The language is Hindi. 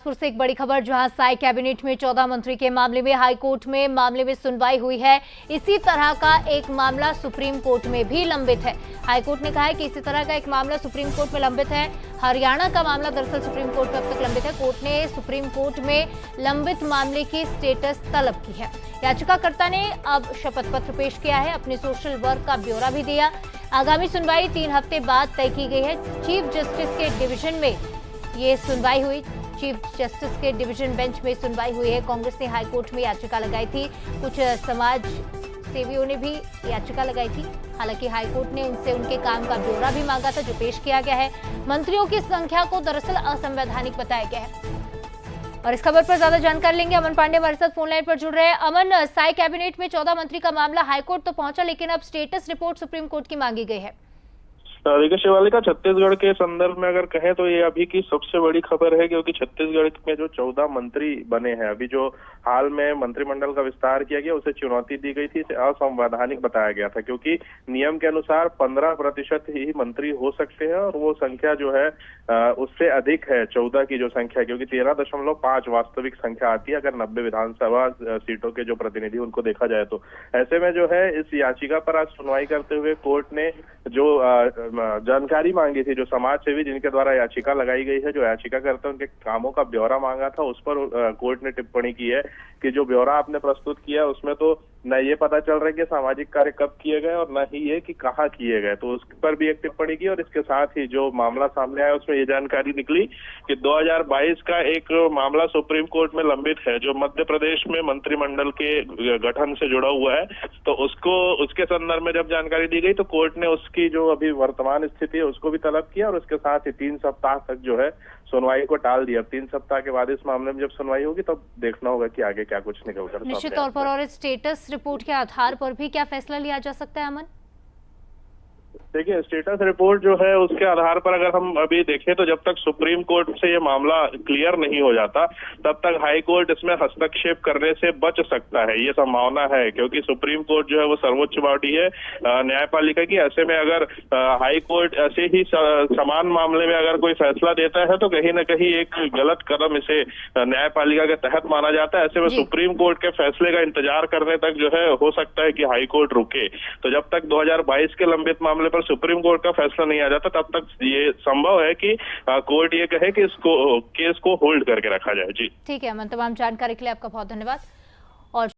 फिर से एक बड़ी खबर, जहां साई कैबिनेट में 14 मंत्री के मामले में हाईकोर्ट में मामले में सुनवाई हुई है। इसी तरह का एक मामला सुप्रीम कोर्ट में भी लंबित है। हाईकोर्ट ने कहा है कि इसी तरह का एक मामला सुप्रीम कोर्ट में लंबित है। हरियाणा का मामला दरअसल सुप्रीम कोर्ट में अब तक लंबित है। कोर्ट ने सुप्रीम कोर्ट में लंबित मामले की स्टेटस तलब की है। याचिकाकर्ता ने अब शपथ पत्र पेश किया है, अपने सोशल वर्क का ब्यौरा भी दिया। आगामी सुनवाई 3 हफ्ते बाद तय की गई है। चीफ जस्टिस के डिवीजन में ये सुनवाई हुई। चीफ जस्टिस के डिवीजन बेंच में सुनवाई हुई है। कांग्रेस ने हाईकोर्ट में याचिका लगाई थी, कुछ समाज सेवियों ने भी याचिका लगाई थी। हालांकि हाईकोर्ट ने उनसे उनके काम का ब्यौरा भी मांगा था, जो पेश किया गया है। मंत्रियों की संख्या को दरअसल असंवैधानिक बताया गया है। और इस खबर पर ज्यादा जानकारी लेंगे, अमन पांडे हमारे साथ फोन लाइन पर जुड़ रहे हैं। अमन, साई कैबिनेट में 14 मंत्री का मामला हाईकोर्ट तो पहुंचा, लेकिन अब स्टेटस रिपोर्ट सुप्रीम कोर्ट की मांगी गई है। देखिए शिवालिका, छत्तीसगढ़ के संदर्भ में अगर कहें तो ये अभी की सबसे बड़ी खबर है, क्योंकि छत्तीसगढ़ में जो 14 मंत्री बने हैं, अभी जो हाल में मंत्रिमंडल का विस्तार किया गया, उसे चुनौती दी गई थी, इसे असंवैधानिक बताया गया था। क्योंकि नियम के अनुसार 15% ही मंत्री हो सकते हैं और वो संख्या जो है उससे अधिक है 14 की जो संख्या, क्योंकि 13.5 वास्तविक संख्या आती है अगर 90 विधानसभा सीटों के जो प्रतिनिधि उनको देखा जाए तो। ऐसे में जो है इस याचिका पर आज सुनवाई करते हुए कोर्ट ने जो जानकारी मांगी थी, जो समाज सेवी जिनके द्वारा याचिका लगाई गई है, जो याचिका करते हैं उनके कामों का ब्यौरा मांगा था, उस पर कोर्ट ने टिप्पणी की है कि जो ब्यौरा आपने प्रस्तुत किया उसमें तो न ये पता चल रहा है कि सामाजिक कार्य कब किए गए और न ही ये कि कहाँ किए गए, तो उस पर भी एक टिप्पणी की। और इसके साथ ही जो मामला सामने आया उसमें ये जानकारी निकली कि 2022 का एक मामला सुप्रीम कोर्ट में लंबित है, जो मध्य प्रदेश में मंत्रिमंडल के गठन से जुड़ा हुआ है। तो उसके संदर्भ में जब जानकारी दी गई तो कोर्ट ने उसकी जो अभी वर्तमान स्थिति है उसको भी तलब किया और उसके साथ ही 3 सप्ताह तक जो है सुनवाई को टाल दिया। 3 सप्ताह के बाद इस मामले में जब सुनवाई होगी तब देखना होगा कि आगे क्या कुछ निकल कर निश्चित तौर पर। और स्टेटस रिपोर्ट के आधार पर भी क्या फैसला लिया जा सकता है, अमन? देखिए, स्टेटस रिपोर्ट जो है उसके आधार पर अगर हम अभी देखें तो जब तक सुप्रीम कोर्ट से ये मामला क्लियर नहीं हो जाता तब तक हाई कोर्ट इसमें हस्तक्षेप करने से बच सकता है, ये संभावना है। क्योंकि सुप्रीम कोर्ट जो है वो सर्वोच्च बॉडी है न्यायपालिका की। ऐसे में अगर हाई कोर्ट ऐसे ही समान मामले में अगर कोई फैसला देता है तो कहीं ना कहीं एक गलत कदम इसे न्यायपालिका के तहत माना जाता है। ऐसे में सुप्रीम कोर्ट के फैसले का इंतजार करने तक जो है हो सकता है कि हाई कोर्ट रुके। तो जब तक 2022 के लंबित मामले पर सुप्रीम कोर्ट का फैसला नहीं आ जाता तब तक ये संभव है कि कोर्ट ये कहे कि इसको केस को होल्ड करके रखा जाए। जी ठीक है अमन, तमाम जानकारी के लिए आपका बहुत धन्यवाद। और